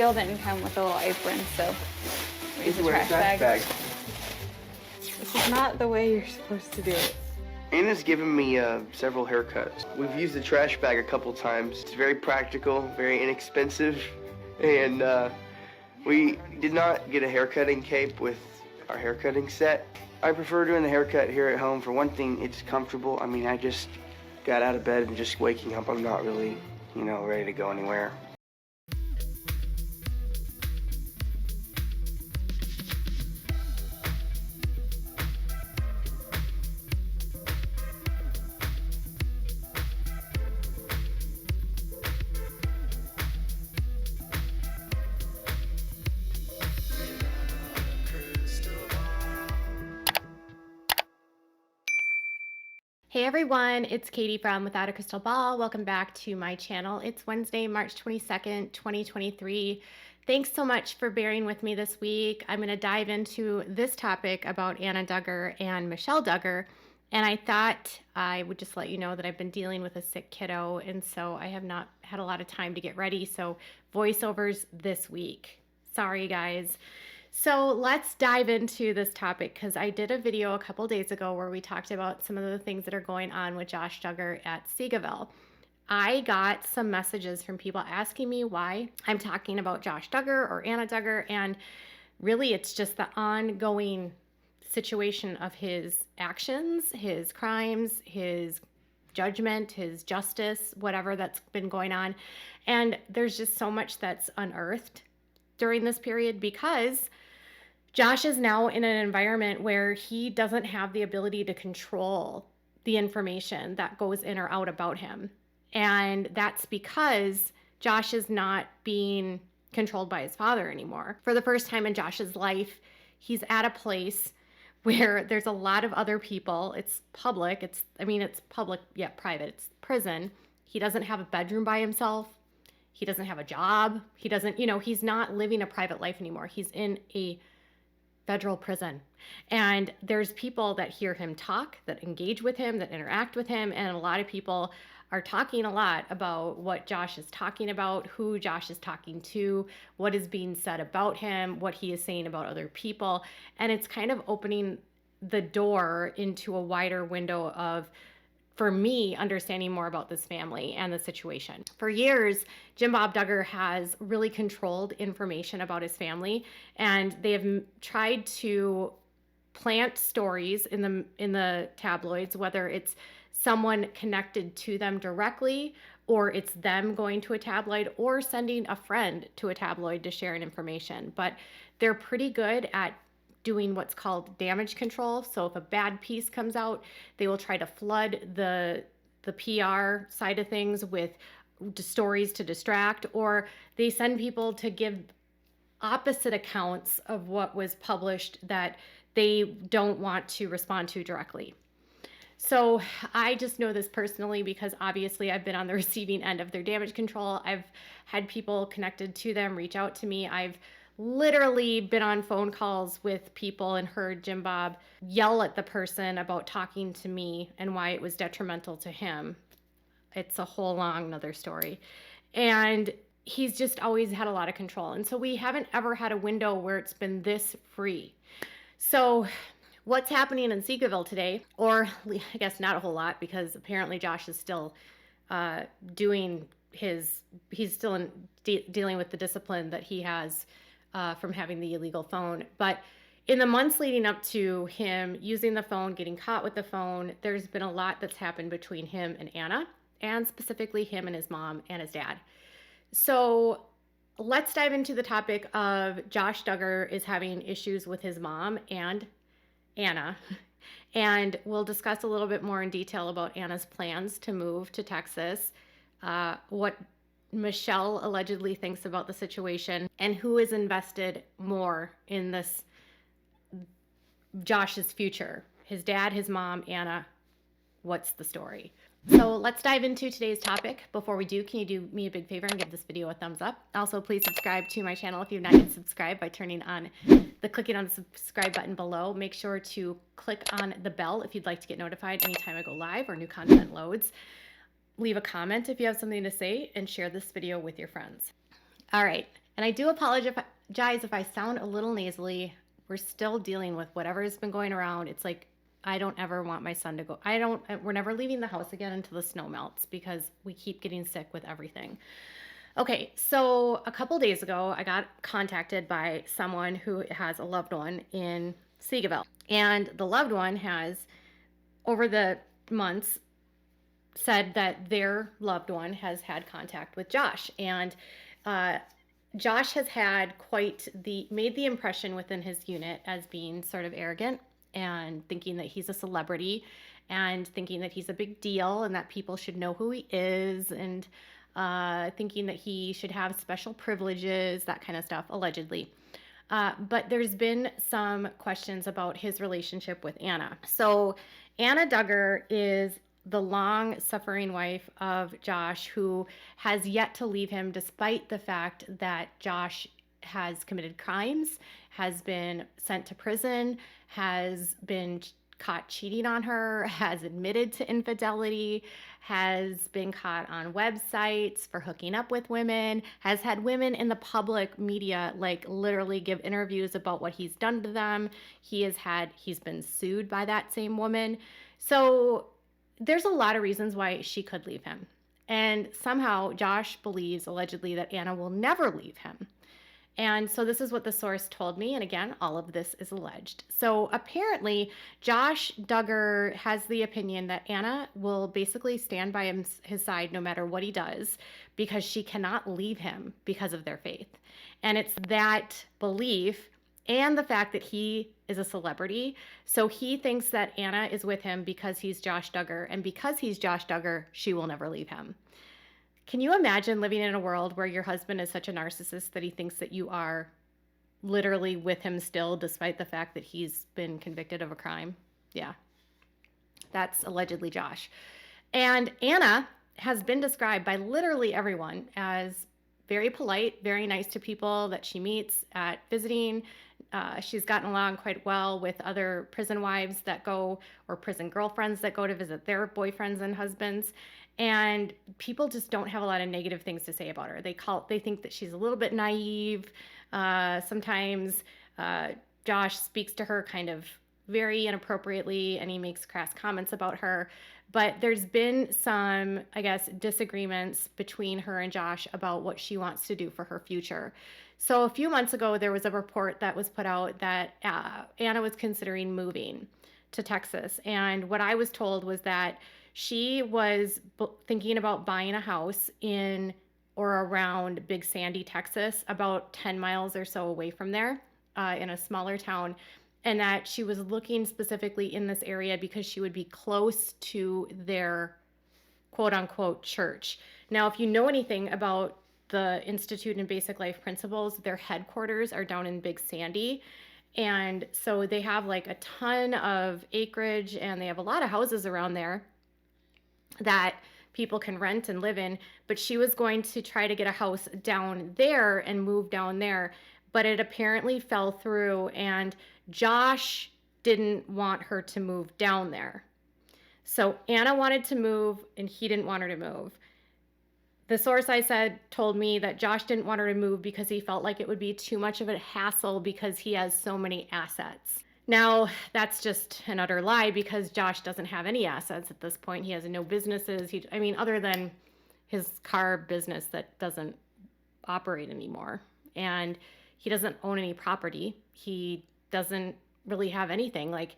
Deal didn't come with a little apron, so we use a Wear a trash bag. This is not the way you're supposed to do it. Anna's given me several haircuts. We've used the trash bag a couple times. It's very practical, very inexpensive, and we did not get a haircutting cape with our haircutting set. I prefer doing the haircut here at home. For one thing, it's comfortable. I mean, I just got out of bed and just waking up, I'm not really, ready to go anywhere. Hey everyone, it's Katie from Without a Crystal Ball. Welcome back to my channel. It's Wednesday, March 22nd, 2023. Thanks so much for bearing with me this week. I'm going to dive into this topic about Anna Duggar and Michelle Duggar. And I thought I would just let you know that I've been dealing with a sick kiddo, and so I have not had a lot of time to get ready. So voiceovers this week. Sorry guys. So let's dive into this topic, because I did a video a couple days ago where we talked about some of the things that are going on with Josh Duggar at Seagaville. I got some messages from people asking me why I'm talking about Josh Duggar or Anna Duggar, and really it's just the ongoing situation of his actions, his crimes, his judgment, his justice, whatever that's been going on. And there's just so much that's unearthed during this period, because Josh is now in an environment where he doesn't have the ability to control the information that goes in or out about him. And that's because Josh is not being controlled by his father anymore. For the first time in Josh's life, he's at a place where there's a lot of other people. It's public. It's public yet private. It's prison. He doesn't have a bedroom by himself. He doesn't have a job. He doesn't, he's not living a private life anymore. He's in a federal prison. And there's people that hear him talk, that engage with him, that interact with him. And a lot of people are talking a lot about what Josh is talking about, who Josh is talking to, what is being said about him, what he is saying about other people. And it's kind of opening the door into a wider window of, for me, understanding more about this family and the situation. For years, Jim Bob Duggar has really controlled information about his family, and they have tried to plant stories in the tabloids, whether it's someone connected to them directly, or it's them going to a tabloid, or sending a friend to a tabloid to share information. But they're pretty good at doing what's called damage control. So if a bad piece comes out, they will try to flood the PR side of things with stories to distract, or they send people to give opposite accounts of what was published that they don't want to respond to directly. So I just know this personally because obviously I've been on the receiving end of their damage control. I've had people connected to them reach out to me. I've literally been on phone calls with people and heard Jim Bob yell at the person about talking to me and why it was detrimental to him. It's a whole long another story. And he's just always had a lot of control. And so we haven't ever had a window where it's been this free. So what's happening in Seagaville today, or I guess not a whole lot, because apparently Josh is still dealing with the discipline that he has from having the illegal phone. But in the months leading up to him using the phone, getting caught with the phone, there's been a lot that's happened between him and Anna, and specifically him and his mom and his dad. So let's dive into the topic of Josh Duggar is having issues with his mom and Anna. And we'll discuss a little bit more in detail about Anna's plans to move to Texas, what Michelle allegedly thinks about the situation, and who is invested more in this Josh's future. His dad, his mom, Anna. What's the story? So let's dive into today's topic. Before we do, can you do me a big favor and give this video a thumbs up? Also, please subscribe to my channel if you've not yet subscribed by clicking on the subscribe button below. Make sure to click on the bell if you'd like to get notified anytime I go live or new content loads. Leave a comment if you have something to say, and share this video with your friends. All right, And I do apologize if I sound a little nasally. We're still dealing with whatever has been going around. It's like, I don't ever want my son to go. We're never leaving the house again until the snow melts because we keep getting sick with everything. Okay, so a couple days ago, I got contacted by someone who has a loved one in Seagaville. And the loved one has, over the months, said that their loved one has had contact with Josh. And Josh has had made the impression within his unit as being sort of arrogant and thinking that he's a celebrity and thinking that he's a big deal and that people should know who he is and thinking that he should have special privileges, that kind of stuff, allegedly. But there's been some questions about his relationship with Anna. So Anna Duggar is the long-suffering wife of Josh, who has yet to leave him despite the fact that Josh has committed crimes, has been sent to prison, has been caught cheating on her, has admitted to infidelity, has been caught on websites for hooking up with women, has had women in the public media like literally give interviews about what he's done to them. He's been sued by that same woman. So there's a lot of reasons why she could leave him. And somehow Josh believes allegedly that Anna will never leave him. And so this is what the source told me. And again, all of this is alleged. So apparently Josh Duggar has the opinion that Anna will basically stand by his side no matter what he does because she cannot leave him because of their faith. And it's that belief and the fact that he is a celebrity. So he thinks that Anna is with him because he's Josh Duggar. And because he's Josh Duggar, she will never leave him. Can you imagine living in a world where your husband is such a narcissist that he thinks that you are literally with him still, despite the fact that he's been convicted of a crime? Yeah, that's allegedly Josh. And Anna has been described by literally everyone as very polite, very nice to people that she meets at visiting. She's gotten along quite well with other prison wives that go, or prison girlfriends that go to visit their boyfriends and husbands. And people just don't have a lot of negative things to say about her. They think that she's a little bit naive. Sometimes Josh speaks to her kind of very inappropriately and he makes crass comments about her. But there's been some, I guess, disagreements between her and Josh about what she wants to do for her future. So a few months ago, there was a report that was put out that Anna was considering moving to Texas. And what I was told was that she was thinking about buying a house in or around Big Sandy, Texas, about 10 miles or so away from there, in a smaller town, and that she was looking specifically in this area because she would be close to their quote-unquote church. Now, if you know anything about the Institute in Basic Life Principles, their headquarters are down in Big Sandy. And so they have like a ton of acreage and they have a lot of houses around there that people can rent and live in, but she was going to try to get a house down there and move down there, but it apparently fell through and Josh didn't want her to move down there. So Anna wanted to move and he didn't want her to move. The source I said told me that Josh didn't want her to move because he felt like it would be too much of a hassle because he has so many assets. Now, that's just an utter lie because Josh doesn't have any assets at this point. He has no businesses. Other than his car business that doesn't operate anymore. And he doesn't own any property. He doesn't really have anything like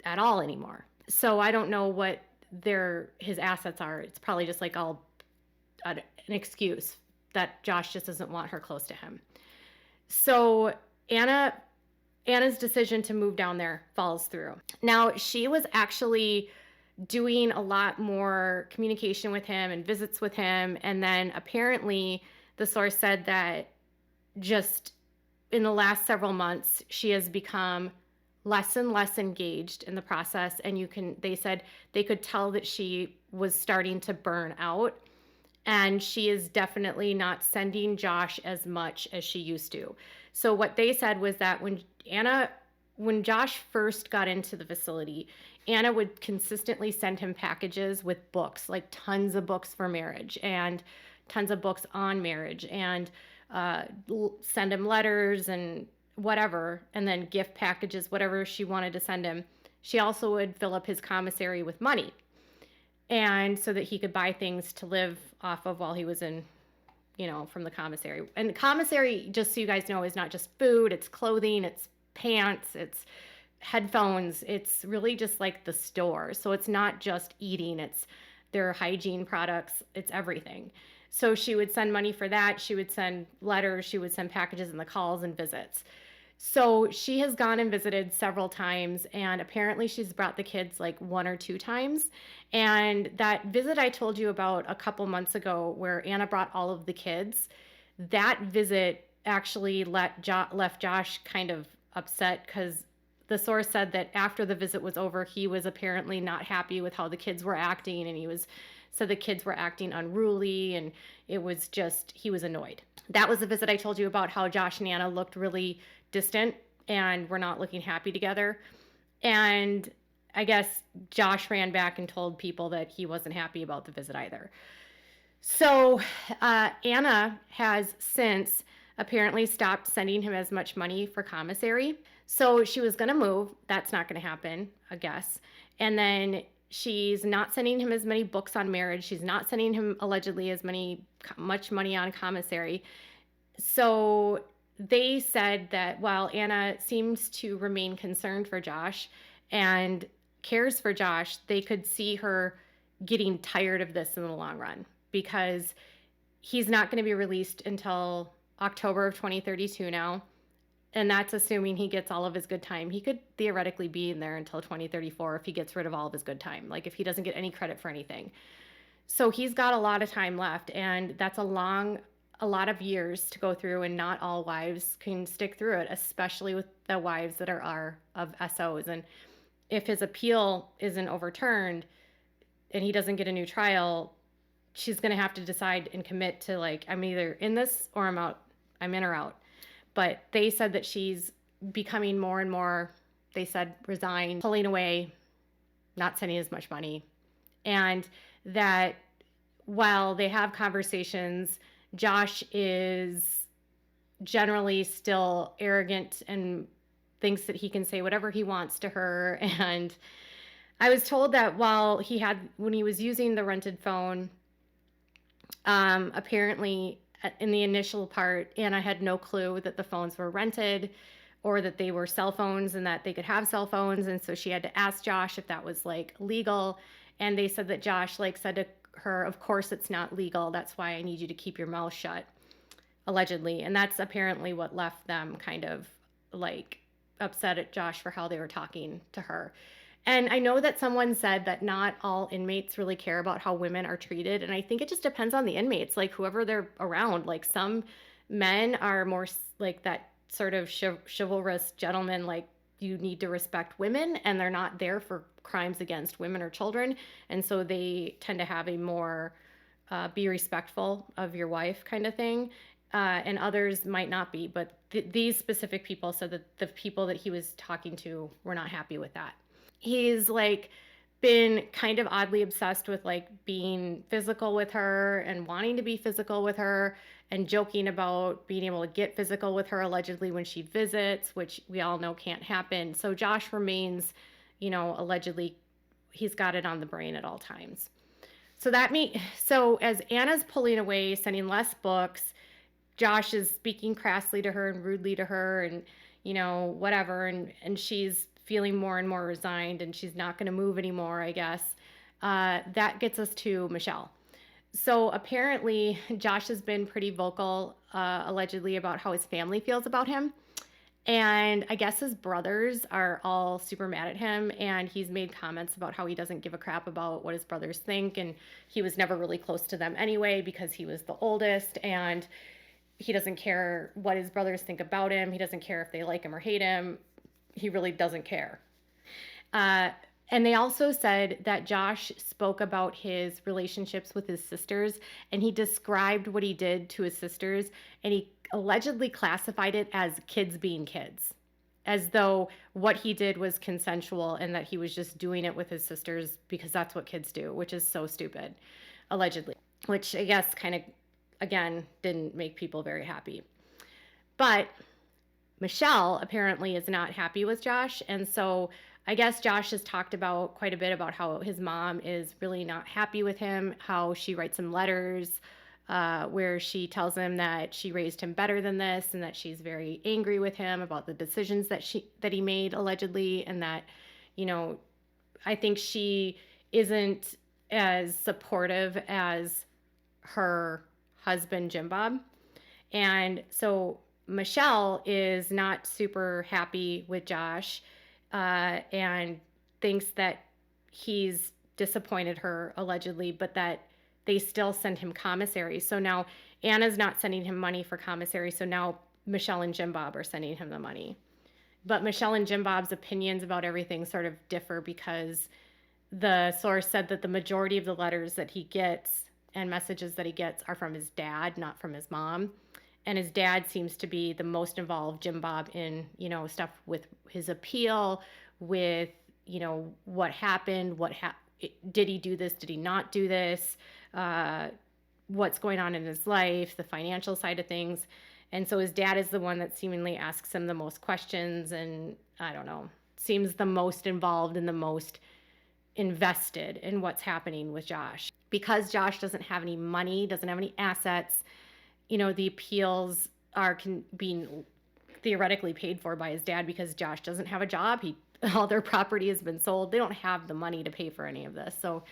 at all anymore. So I don't know what his assets are. It's probably just like an excuse that Josh just doesn't want her close to him. So Anna's decision to move down there falls through. Now, she was actually doing a lot more communication with him and visits with him. And then apparently the source said that just in the last several months, she has become less and less engaged in the process. And they said they could tell that she was starting to burn out. And she is definitely not sending Josh as much as she used to. So what they said was that when Josh first got into the facility, Anna would consistently send him packages with books, like tons of books for marriage and tons of books on marriage and send him letters and whatever, and then gift packages, whatever she wanted to send him. She also would fill up his commissary with money, and so that he could buy things to live off of while he was in, from the commissary. And the commissary, just so you guys know, is not just food, it's clothing, it's pants, it's headphones, it's really just like the store. So it's not just eating, it's their hygiene products, it's everything. So she would send money for that. She would send letters, she would send packages and the calls and visits. So she has gone and visited several times, and apparently she's brought the kids like 1 or 2 times. And that visit I told you about a couple months ago where Anna brought all of the kids, that visit actually left Josh kind of upset, because the source said that after the visit was over, he was apparently not happy with how the kids were acting, and said the kids were acting unruly, and it was just, he was annoyed. That was the visit I told you about, how Josh and Anna looked really distant and were not looking happy together. And I guess Josh ran back and told people that he wasn't happy about the visit either. So Anna has since apparently stopped sending him as much money for commissary. So she was going to move. That's not going to happen, I guess. And then she's not sending him as many books on marriage. She's not sending him allegedly as much money on commissary. So they said that while Anna seems to remain concerned for Josh and cares for Josh, they could see her getting tired of this in the long run, because he's not going to be released until October of 2032 now. And that's assuming he gets all of his good time. He could theoretically be in there until 2034 if he gets rid of all of his good time, like if he doesn't get any credit for anything. So he's got a lot of time left, and that's a lot of years to go through, and not all wives can stick through it, especially with the wives that are of SOs. And if his appeal isn't overturned and he doesn't get a new trial, she's going to have to decide and commit to, like, I'm either in this or I'm out. I'm in or out. But they said that she's becoming more and more, they said, resigned, pulling away, not sending as much money. And that while they have conversations, Josh is generally still arrogant and thinks that he can say whatever he wants to her. And I was told that when he was using the rented phone, apparently in the initial part, Anna had no clue that the phones were rented or that they were cell phones and that they could have cell phones. And so she had to ask Josh if that was like legal. And they said that Josh said to her, of course it's not legal. That's why I need you to keep your mouth shut, allegedly. And that's apparently what left them kind of upset at Josh for how they were talking to her. And I know that someone said that not all inmates really care about how women are treated. And I think it just depends on the inmates, whoever they're around. Some men are more like that sort of chivalrous gentleman, you need to respect women, and they're not there for crimes against women or children. And so they tend to have a more be respectful of your wife kind of thing. And others might not be. But these specific people said that the people that he was talking to were not happy with that. He's been kind of oddly obsessed with being physical with her and wanting to be physical with her and joking about being able to get physical with her allegedly when she visits, which we all know can't happen. So Josh remains, allegedly he's got it on the brain at all times. So as Anna's pulling away, sending less books, Josh is speaking crassly to her and rudely to her and, whatever. And she's feeling more and more resigned, and she's not going to move anymore, I guess. That gets us to Michelle. So apparently Josh has been pretty vocal, allegedly, about how his family feels about him. And I guess his brothers are all super mad at him, and he's made comments about how he doesn't give a crap about what his brothers think, and he was never really close to them anyway because he was the oldest, and he doesn't care what his brothers think about him. He doesn't care if they like him or hate him. He really doesn't care. And they also said that Josh spoke about his relationships with his sisters, and he described what he did to his sisters, and he allegedly classified it as kids being kids, as though what he did was consensual and that he was just doing it with his sisters because that's what kids do, which is so stupid, allegedly, which I guess kind of again, didn't make people very happy. But Michelle apparently is not happy with Josh. And so I guess Josh has talked about quite a bit about how his mom is really not happy with him, how she writes him letters where she tells him that she raised him better than this and that she's very angry with him about the decisions that he made allegedly, and that, you know, I think she isn't as supportive as her husband Jim Bob. And so Michelle is not super happy with Josh and thinks that he's disappointed her allegedly, but that they still send him commissary. So now Anna's not sending him money for commissary. So now Michelle and Jim Bob are sending him the money. But Michelle and Jim Bob's opinions about everything sort of differ, because the source said that the majority of the letters that he gets and messages that he gets are from his dad, not from his mom. And his dad seems to be the most involved, Jim Bob, in, you know, stuff with his appeal, with, you know, what happened, did he do this, did he not do this, what's going on in his life, the financial side of things. And so his dad is the one that seemingly asks him the most questions and, I don't know, seems the most involved and the most invested in what's happening with Josh. Because Josh doesn't have any money, doesn't have any assets, you know, the appeals are being theoretically paid for by his dad because Josh doesn't have a job. All their property has been sold. They don't have the money to pay for any of this. So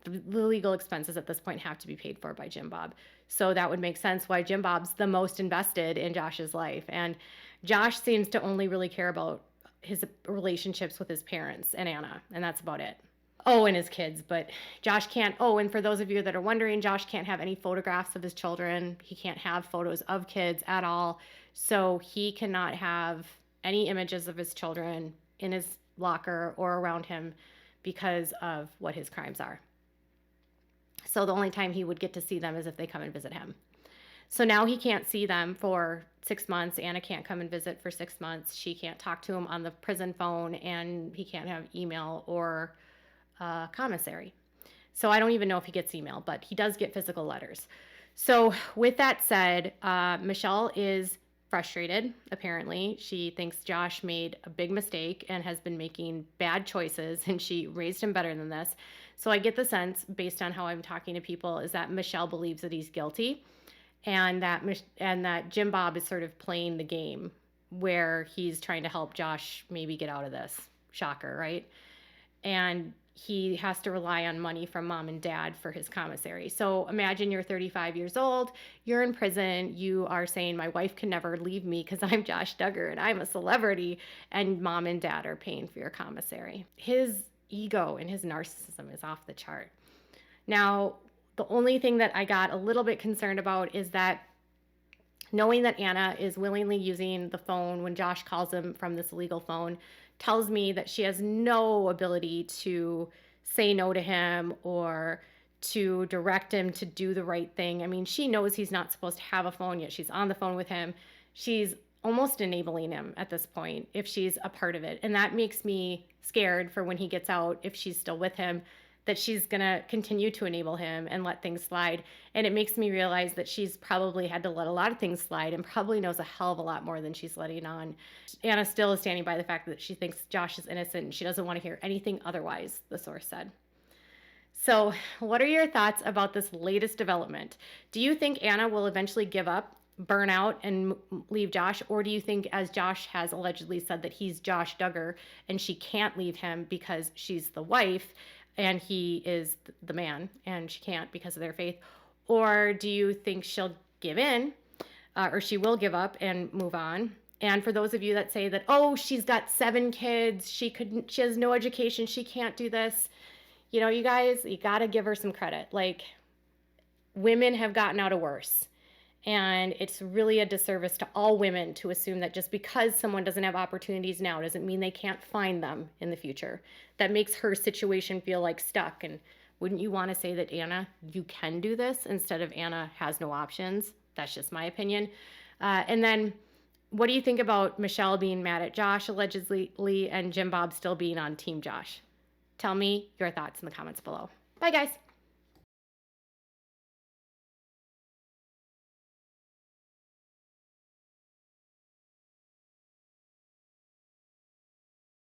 the legal expenses at this point have to be paid for by Jim Bob. So that would make sense why Jim Bob's the most invested in Josh's life. And Josh seems to only really care about his relationships with his parents and Anna, and that's about it. Oh, and his kids, but Josh can't. Oh, and for those of you that are wondering, Josh can't have any photographs of his children. He can't have photos of kids at all. So he cannot have any images of his children in his locker or around him because of what his crimes are. So the only time he would get to see them is if they come and visit him. So now he can't see them for 6 months. Anna can't come and visit for 6 months. She can't talk to him on the prison phone, and he can't have email or commissary. So I don't even know if he gets email, but he does get physical letters. So with that said, Michelle is frustrated, apparently. She thinks Josh made a big mistake and has been making bad choices, and she raised him better than this. So I get the sense, based on how I'm talking to people, is that Michelle believes that he's guilty, and that Jim Bob is sort of playing the game where he's trying to help Josh maybe get out of this. Shocker, right? And he has to rely on money from mom and dad for his commissary. So imagine you're 35 years old, you're in prison, you are saying, my wife can never leave me because I'm Josh Duggar and I'm a celebrity, and mom and dad are paying for your commissary. His ego and his narcissism is off the chart. Now, the only thing that I got a little bit concerned about is that knowing that Anna is willingly using the phone when Josh calls him from this illegal phone tells me that she has no ability to say no to him or to direct him to do the right thing. I mean, she knows he's not supposed to have a phone, yet she's on the phone with him. She's almost enabling him at this point if she's a part of it. And that makes me scared for when he gets out, if she's still with him, that she's going to continue to enable him and let things slide. And it makes me realize that she's probably had to let a lot of things slide and probably knows a hell of a lot more than she's letting on. Anna still is standing by the fact that she thinks Josh is innocent and she doesn't want to hear anything otherwise, the source said. So what are your thoughts about this latest development? Do you think Anna will eventually give up, burn out, and leave Josh? Or do you think, as Josh has allegedly said, that he's Josh Duggar and she can't leave him because she's the wife and he is the man and she can't because of their faith? Or do you think she'll give in or she will give up and move on? And for those of you that say that, oh, she's got 7 kids, she has no education, she can't do this. You know, you guys, you got to give her some credit. Like, women have gotten out of worse. And it's really a disservice to all women to assume that just because someone doesn't have opportunities now doesn't mean they can't find them in the future. That makes her situation feel like stuck. And wouldn't you want to say that, Anna, you can do this instead of Anna has no options? That's just my opinion. And then what do you think about Michelle being mad at Josh allegedly and Jim Bob still being on Team Josh? Tell me your thoughts in the comments below. Bye, guys.